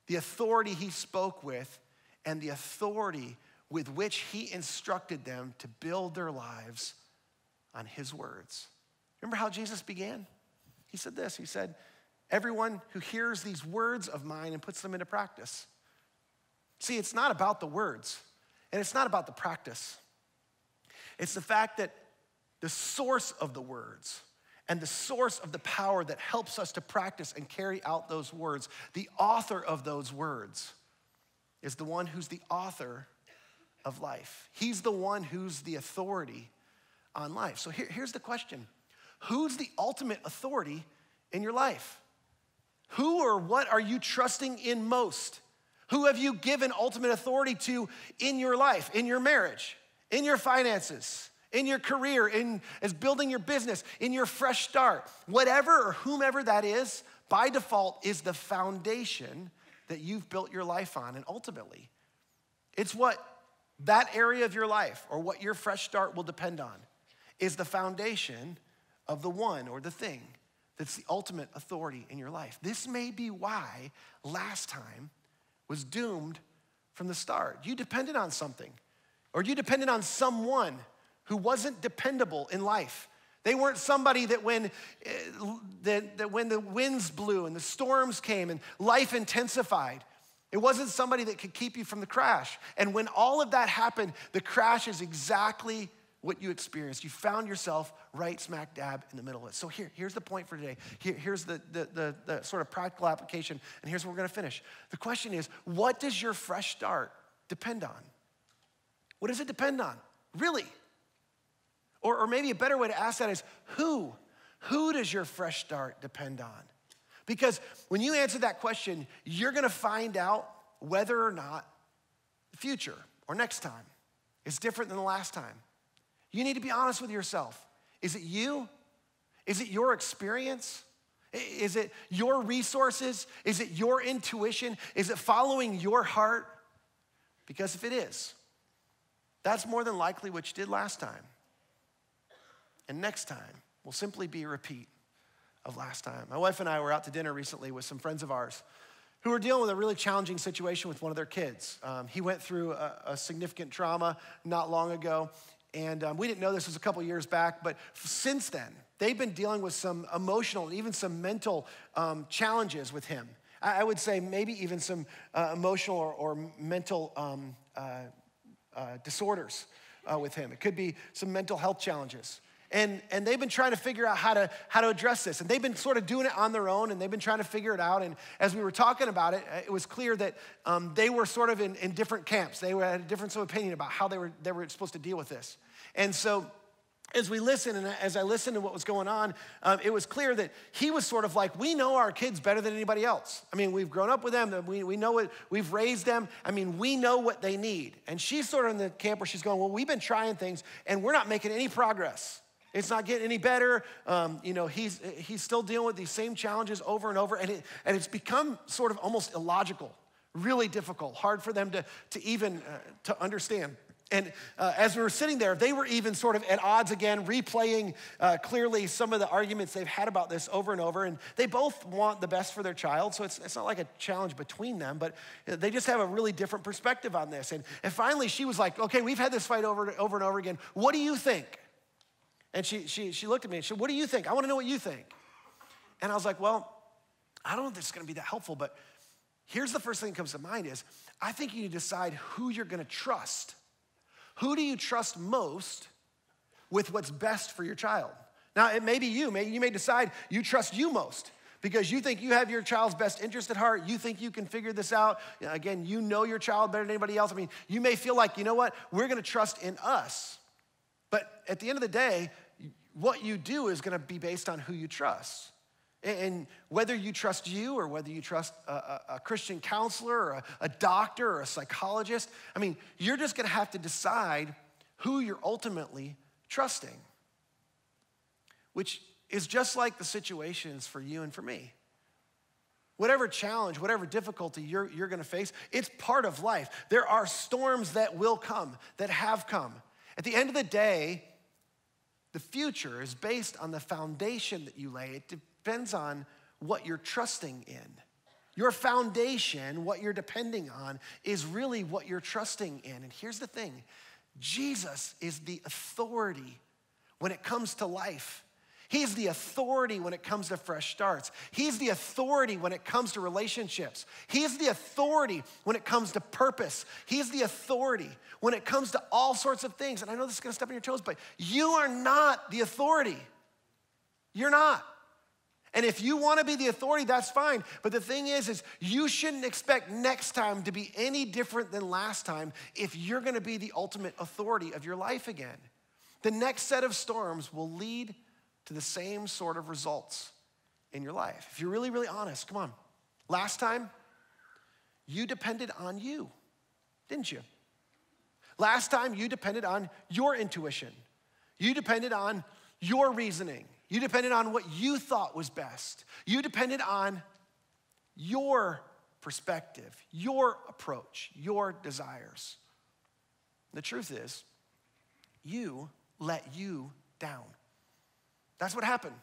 Speaker 3: the authority he spoke with, and the authority with which he instructed them to build their lives on his words. Remember how Jesus began? He said this, he said, everyone who hears these words of mine and puts them into practice. See, it's not about the words, and it's not about the practice. It's the fact that the source of the words and the source of the power that helps us to practice and carry out those words, the author of those words, is the one who's the author of life. He's the one who's the authority on life. So here's the question. Who's the ultimate authority in your life? Who or what are you trusting in most? Who have you given ultimate authority to in your life, in your marriage, in your finances, in your career, as building your business, in your fresh start? Whatever or whomever that is, by default, is the foundation that you've built your life on. And ultimately, it's what that area of your life or what your fresh start will depend on is the foundation of the one or the thing that's the ultimate authority in your life. This may be why last time was doomed from the start. You depended on something, or you depended on someone who wasn't dependable in life. They weren't somebody that when the winds blew and the storms came and life intensified, it wasn't somebody that could keep you from the crash. And when all of that happened, the crash is exactly what you experienced. You found yourself right smack dab in the middle of it. So here's the point for today. Here's the sort of practical application, and here's where we're gonna finish. The question is, what does your fresh start depend on? What does it depend on, really? Or maybe a better way to ask that is, who? Who does your fresh start depend on? Because when you answer that question, you're gonna find out whether or not the future or next time is different than the last time. You need to be honest with yourself. Is it you? Is it your experience? Is it your resources? Is it your intuition? Is it following your heart? Because if it is, that's more than likely what you did last time. And next time will simply be a repeat of last time. My wife and I were out to dinner recently with some friends of ours who were dealing with a really challenging situation with one of their kids. He went through a significant trauma not long ago, and we didn't know this was a couple years back, but since then, they've been dealing with some emotional and even some mental challenges with him. I would say maybe even some emotional or mental disorders with him. It could be some mental health challenges. And they've been trying to figure out how to address this. And they've been sort of doing it on their own, and they've been trying to figure it out. And as we were talking about it, it was clear that they were sort of in different camps. They had a difference of opinion about how they were supposed to deal with this. And so as we listened, and as I listened to what was going on, it was clear that he was sort of like, we know our kids better than anybody else. I mean, we've grown up with them. We know it. We've raised them. I mean, we know what they need. And she's sort of in the camp where she's going, well, we've been trying things, and we're not making any progress. It's not getting any better. He's still dealing with these same challenges over and over, and it's become sort of almost illogical, really difficult, hard for them to even to understand. And as we were sitting there, they were even sort of at odds again, replaying clearly some of the arguments they've had about this over and over. And they both want the best for their child, so it's not like a challenge between them, but they just have a really different perspective on this. And finally, she was like, okay, we've had this fight over and over again. What do you think? And she looked at me and she said, what do you think? I want to know what you think. And I was like, well, I don't know if this is going to be that helpful, but here's the first thing that comes to mind is, I think you need to decide who you're going to trust. Who do you trust most with what's best for your child? Now, it may be you. You may decide you trust you most because you think you have your child's best interest at heart. You think you can figure this out. Again, you know your child better than anybody else. I mean, you may feel like, you know what? We're going to trust in us. But at the end of the day, what you do is going to be based on who you trust. And whether you trust you or whether you trust a Christian counselor or a doctor or a psychologist, I mean, you're just going to have to decide who you're ultimately trusting, which is just like the situations for you and for me. Whatever challenge, whatever difficulty you're going to face, it's part of life. There are storms that will come, that have come. At the end of the day, the future is based on the foundation that you lay. It depends on what you're trusting in. Your foundation, what you're depending on, is really what you're trusting in. And here's the thing, Jesus is the authority when it comes to life. He's the authority when it comes to fresh starts. He's the authority when it comes to relationships. He's the authority when it comes to purpose. He's the authority when it comes to all sorts of things. And I know this is gonna step on your toes, but you are not the authority. You're not. And if you wanna be the authority, that's fine. But the thing is you shouldn't expect next time to be any different than last time if you're gonna be the ultimate authority of your life again. The next set of storms will lead to the same sort of results in your life. If you're really, really honest, come on. Last time, you depended on you, didn't you? Last time, you depended on your intuition. You depended on your reasoning. You depended on what you thought was best. You depended on your perspective, your approach, your desires. The truth is, you let you down. That's what happened.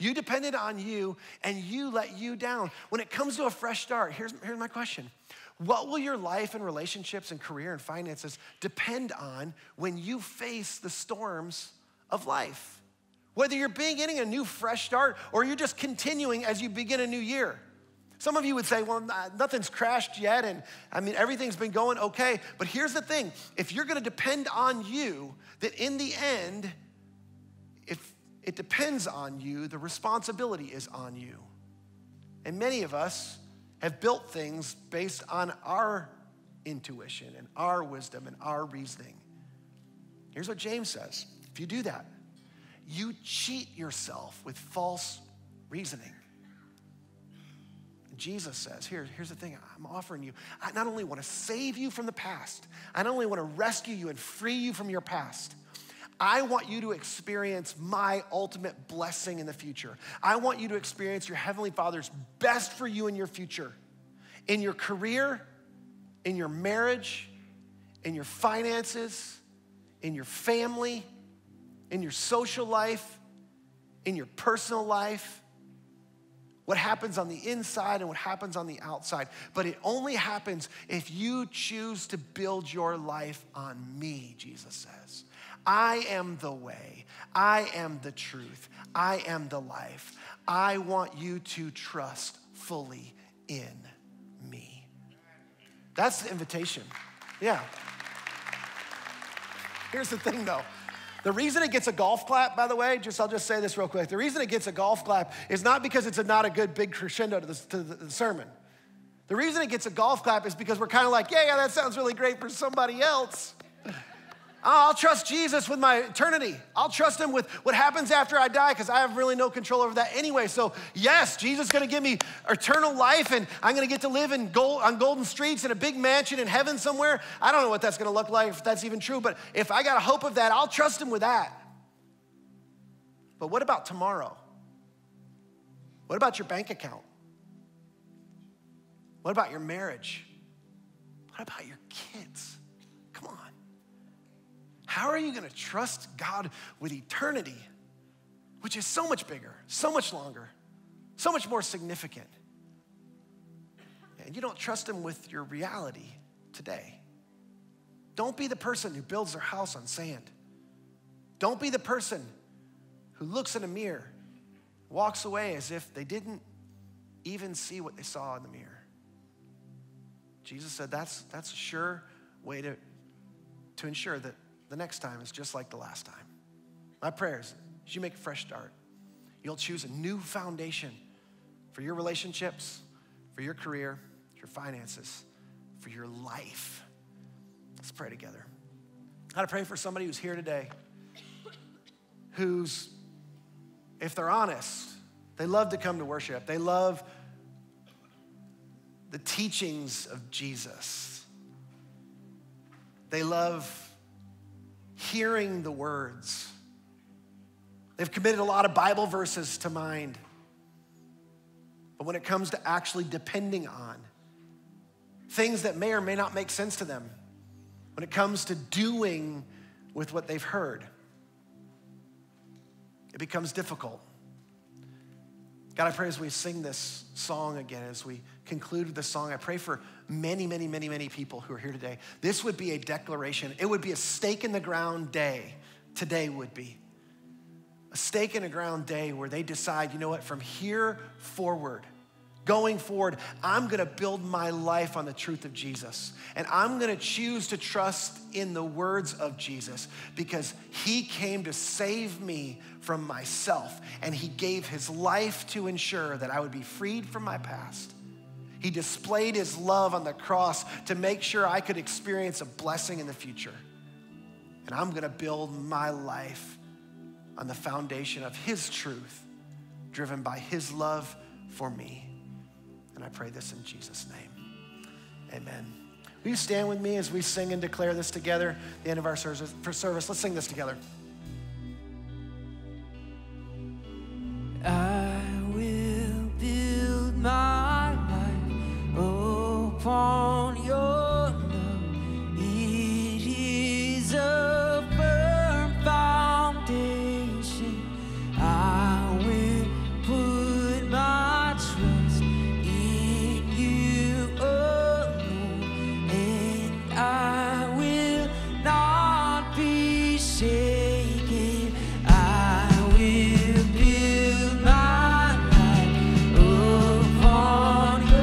Speaker 3: You depended on you and you let you down. When it comes to a fresh start, here's my question. What will your life and relationships and career and finances depend on when you face the storms of life? Whether you're beginning a new fresh start or you're just continuing as you begin a new year. Some of you would say, well, nothing's crashed yet, and I mean, everything's been going okay. But here's the thing, if you're gonna depend on you, that in the end, if it depends on you, the responsibility is on you. And many of us have built things based on our intuition and our wisdom and our reasoning. Here's what James says. If you do that, you cheat yourself with false reasoning. Jesus says, here's the thing I'm offering you. I not only want to save you from the past, I not only want to rescue you and free you from your past, I want you to experience my ultimate blessing in the future. I want you to experience your Heavenly Father's best for you in your future, in your career, in your marriage, in your finances, in your family, in your social life, in your personal life, what happens on the inside and what happens on the outside. But it only happens if you choose to build your life on me, Jesus says. I am the way. I am the truth. I am the life. I want you to trust fully in me. That's the invitation. Yeah. Here's the thing though. The reason it gets a golf clap, by the way, I'll just say this real quick. The reason it gets a golf clap is not because it's not a good big crescendo to the sermon. The reason it gets a golf clap is because we're kind of like, yeah, that sounds really great for somebody else. I'll trust Jesus with my eternity. I'll trust him with what happens after I die because I have really no control over that anyway. So yes, Jesus is gonna give me eternal life and I'm gonna get to live on golden streets in a big mansion in heaven somewhere. I don't know what that's gonna look like, if that's even true, but if I got a hope of that, I'll trust him with that. But what about tomorrow? What about your bank account? What about your marriage? What about your kids? Come on. How are you gonna trust God with eternity, which is so much bigger, so much longer, so much more significant? And you don't trust him with your reality today. Don't be the person who builds their house on sand. Don't be the person who looks in a mirror, walks away as if they didn't even see what they saw in the mirror. Jesus said that's a sure way to ensure that the next time is just like the last time. My prayer is as you make a fresh start, you'll choose a new foundation for your relationships, for your career, your finances, for your life. Let's pray together. I want to pray for somebody who's here today who's, if they're honest, they love to come to worship. They love the teachings of Jesus. They love hearing the words. They've committed a lot of Bible verses to mind. But when it comes to actually depending on things that may or may not make sense to them, when it comes to doing with what they've heard, it becomes difficult. God, I pray as we sing this song again, as we conclude with this song, I pray for many, many, many, many people who are here today. This would be a declaration. It would be a stake in the ground day. Today would be a stake in the ground day where they decide, you know what, from here forward, going forward, I'm gonna build my life on the truth of Jesus. And I'm gonna choose to trust in the words of Jesus because he came to save me from myself. And he gave his life to ensure that I would be freed from my past. He displayed his love on the cross to make sure I could experience a blessing in the future. And I'm gonna build my life on the foundation of his truth, driven by his love for me. And I pray this in Jesus' name, amen. Will you stand with me as we sing and declare this together, the end of our service? Let's sing this together.
Speaker 1: I will build my life upon your love. It is a firm foundation. I will put my trust in you alone, and I will not be shaken. I will build my life upon your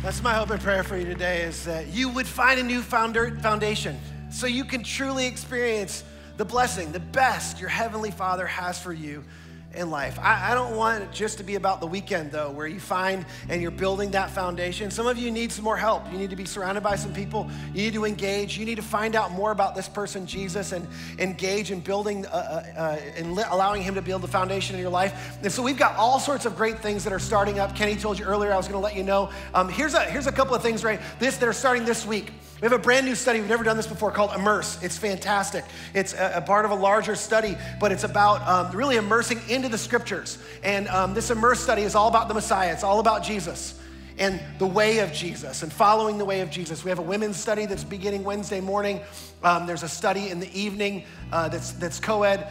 Speaker 3: That's my hope and prayer for you today, is that you would find a new foundation so you can truly experience the blessing, the best your Heavenly Father has for you in life. I don't want it just to be about the weekend, though, where you find and you're building that foundation. Some of you need some more help. You need to be surrounded by some people. You need to engage. You need to find out more about this person, Jesus, and engage in building and allowing him to build the foundation in your life. And so we've got all sorts of great things that are starting up. Kenny told you earlier, I was going to let you know. Here's a couple of things that are starting this week. We have a brand new study. We've never done this before, called Immerse. It's fantastic. It's a part of a larger study, but it's about really immersing into the scriptures. And this Immerse study is all about the Messiah. It's all about Jesus and the way of Jesus and following the way of Jesus. We have a women's study that's beginning Wednesday morning. There's a study in the evening that's co-ed.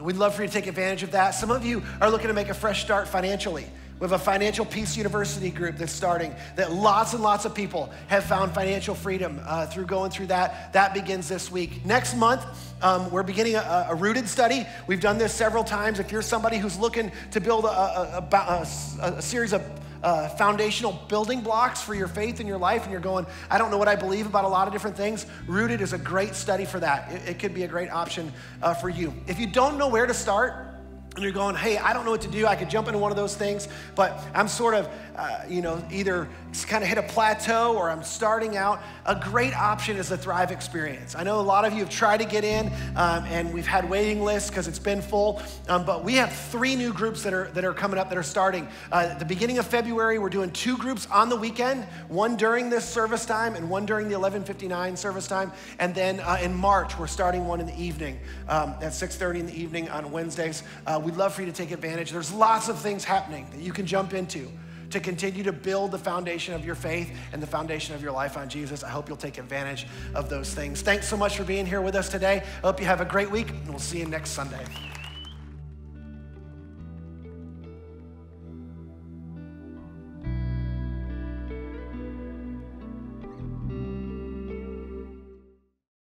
Speaker 3: We'd love for you to take advantage of that. Some of you are looking to make a fresh start financially. We have a Financial Peace University group that's starting, that lots and lots of people have found financial freedom through going through that. That begins this week. Next month, we're beginning a Rooted study. We've done this several times. If you're somebody who's looking to build a series of foundational building blocks for your faith in your life, and you're going, I don't know what I believe about a lot of different things, Rooted is a great study for that. It could be a great option for you. If you don't know where to start, and you're going, hey, I don't know what to do. I could jump into one of those things, but I'm sort of, either kind of hit a plateau or I'm starting out. A great option is the Thrive Experience. I know a lot of you have tried to get in, and we've had waiting lists because it's been full, but we have 3 new groups that are coming up that are starting. At the beginning of February, we're doing 2 groups on the weekend, one during this service time and one during the 11:59 service time. And then in March, we're starting one in the evening at 6:30 in the evening on Wednesdays. We'd love for you to take advantage. There's lots of things happening that you can jump into to continue to build the foundation of your faith and the foundation of your life on Jesus. I hope you'll take advantage of those things. Thanks so much for being here with us today. I hope you have a great week, and we'll see you next Sunday.